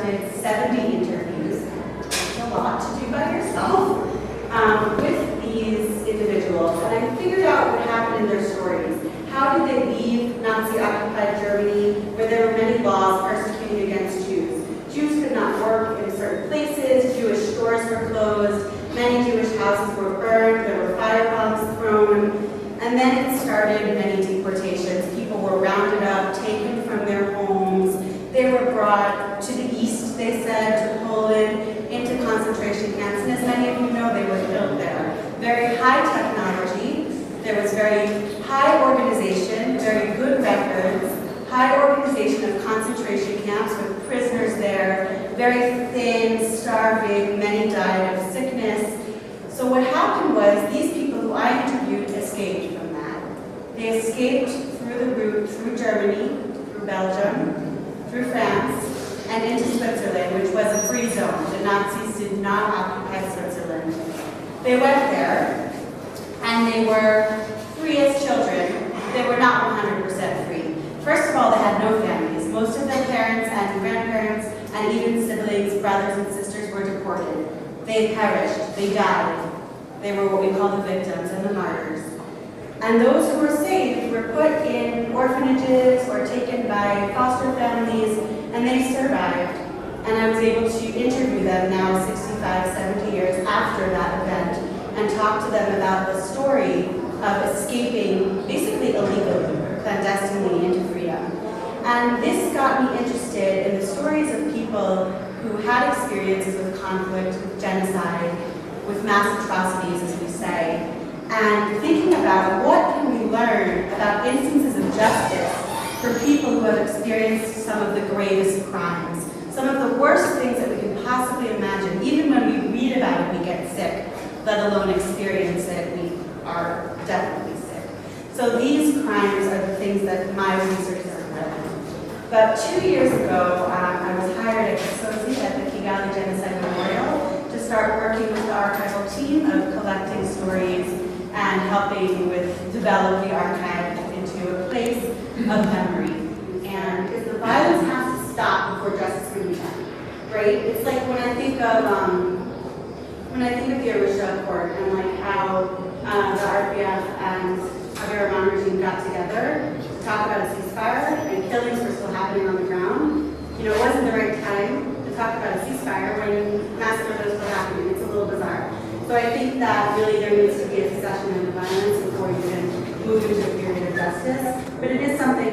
conducted 70 interviews. It's a lot to do by yourself with these individuals. And I figured out what happened in their stories. How did they leave Nazi-occupied Germany, where there were many laws persecuting against Jews? Jews could not work in certain places, Jewish stores were closed, many Jewish houses were burned, there were firebombs thrown, and then it started many deportations. People were rounded up, taken from their homes, they were brought to the east, they said, to Poland, into concentration camps, and as many of you know, they were killed there. Very high technology, there was very high organization, very good records, high organization of concentration camps with prisoners there, very thin, starving, many died of sickness. So what happened was these people who I interviewed escaped from that. They escaped through the route, through Germany, through Belgium, through France, and into Switzerland, which was a free zone. The Nazis did not occupy Switzerland. They went there, and they were free as children. They were not 100% free. First of all, they had no families. Most of their parents and grandparents and even siblings, brothers and sisters were deported. They perished, they died. They were what we call the victims and the martyrs. And those who were saved were put in orphanages or taken by foster families, and they survived. And I was able to interview them now 65, 70 years after that event and talk to them about the story of escaping basically illegally, clandestinely into freedom. And this got me interested in the stories of people who had experiences with conflict, with genocide, with mass atrocities, as we say, and thinking about what can we learn about instances of justice for people who have experienced some of the gravest crimes, some of the worst things that we can possibly imagine. Even when we read about it, we get sick, let alone experience it, we are definitely sick. So these crimes are the things that my research has read. About 2 years ago, I was hired as associate at the Kigali Genocide Memorial to start working with the archival team of collecting stories and helping with develop the archive into a place of memory. And if the violence has to stop before justice can be done, right? It's like when I think of the Arusha Accord and like how the RPF and the Iran regime got together to talk about a ceasefire, and killings were still happening on the ground. You know, it wasn't the right time to talk about a ceasefire when massacres were still happening. It's a little bizarre. So I think that really there needs to be a cessation of the violence before you can move into a period of justice. But it is something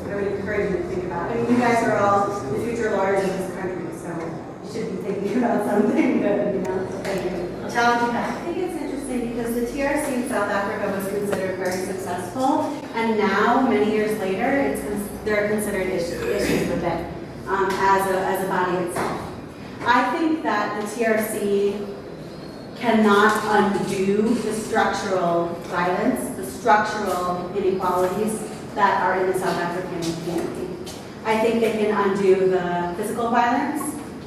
I would encourage you to think about. I mean, you guys are all the future lawyers of this country, so you should be thinking about something good, you know? Thank you. Challenge you back. I think it's interesting because the TRC in South Africa was considered very successful, and now, many years later, there are considered issues with it as a body itself. I think that the TRC cannot undo the structural violence, the structural inequalities that are in the South African community. I think they can undo the physical violence.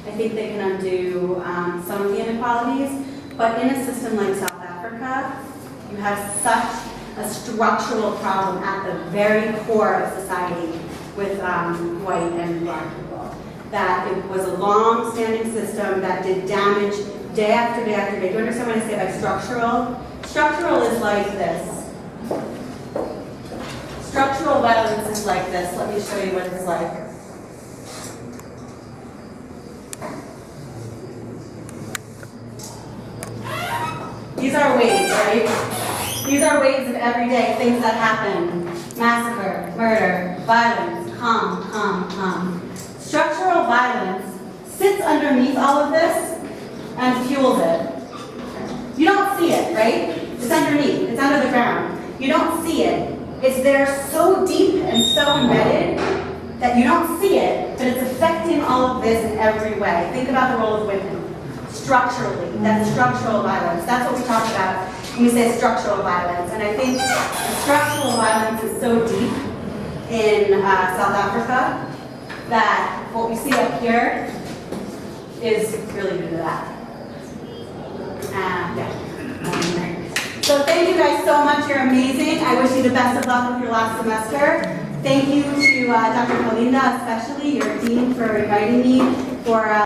I think they can undo some of the inequalities. But in a system like South Africa, you have such a structural problem at the very core of society with white and black people, that it was a long-standing system that did damage day after day after day. Do you understand what I say by structural? Structural is like this. Structural violence is like this. Let me show you what it's like. These are waves, right? These are waves of everyday things that happen. Massacre, murder, violence, calm. Structural violence sits underneath all of this and fuels it. You don't see it, right? It's underneath, it's under the ground. You don't see it. It's there so deep and so embedded that you don't see it, but it's affecting all of this in every way. Think about the role of women. Structurally, that's structural violence. That's what we talk about when we say structural violence. And I think structural violence is so deep in South Africa that what we see up here is really due to that. So thank you guys so much. You're amazing. I wish you the best of luck with your last semester. Thank you to Dr. Colinda, especially your dean, for inviting me for